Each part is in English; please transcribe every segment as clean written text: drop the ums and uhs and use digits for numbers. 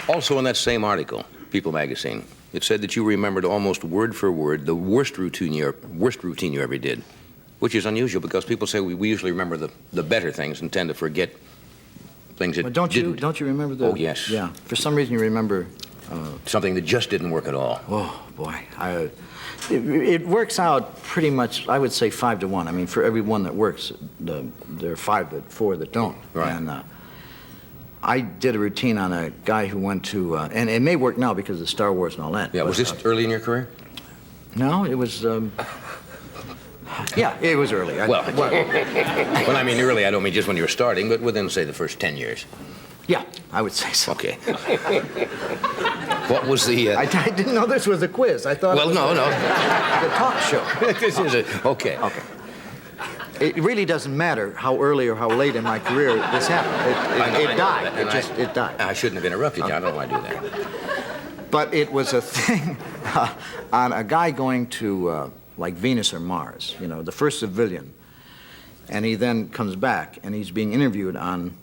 Also in that same article, People magazine, it said that you remembered almost word for word the worst routine you ever did, which is unusual because people say we usually remember the better things and tend to forget things that But don't you remember the... Oh, yes. Yeah. For some reason you remember... something that just didn't work at all. Oh, boy. It works out pretty much, I would say, 5 to 1. I mean, for every one that works, there are 4 that don't. Right. And I did a routine on a guy who went to... and it may work now because of Star Wars and all that. Yeah, but, was this early in your career? No, it was... yeah, it was early. When I mean early, I don't mean just when you were starting, but within, say, the first 10 years. Yeah, I would say so. Okay. What was the... I didn't know this was a quiz. I thought Well, it was no. the talk show. This is a... Okay. Okay. It really doesn't matter how early or how late in my career this happened. It died. It died. I shouldn't have interrupted you. I don't want to do that. But it was a thing on a guy going to, like, Venus or Mars, you know, the first civilian. And he then comes back, and he's being interviewed on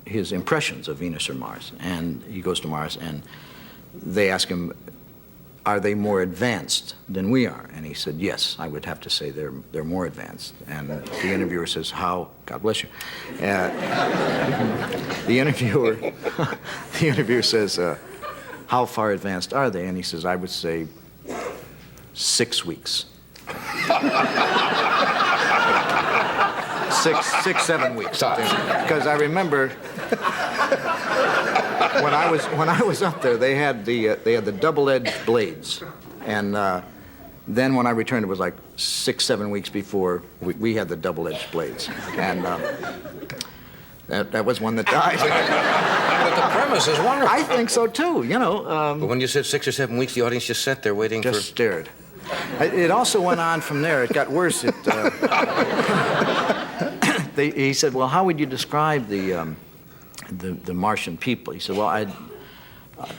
his impressions of Venus or Mars. And he goes to Mars, and they ask him, are they more advanced than we are? And he said, yes, I would have to say they're more advanced. And the interviewer says, how? God bless you. The interviewer says, how far advanced are they? And he says, I would say 6 weeks. 6, 7 weeks. Because I remember when I was up there, they had the double-edged blades, and then when I returned, it was like 6, 7 weeks before we had the double-edged blades, and that was one that died. But the premise is wonderful. I think so too. You know. But when you said 6 or 7 weeks, the audience just sat there waiting just stared. It also went on from there. It got worse. He said, well, how would you describe the Martian people? He said, well,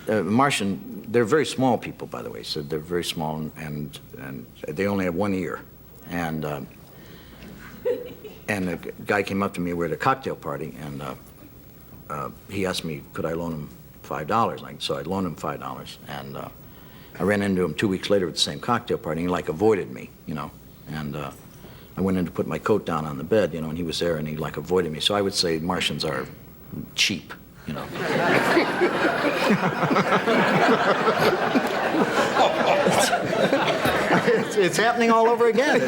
Martian, they're very small people, by the way. He said they're very small, and they only have 1 ear. And the guy came up to me, we were at a cocktail party, and he asked me, could I loan him $5? So I loaned him $5, and I ran into him 2 weeks later at the same cocktail party, and he, like, avoided me, you know, and I went in to put my coat down on the bed, you know, and he was there, and he, like, avoided me. So I would say Martians are cheap, you know. It's happening all over again.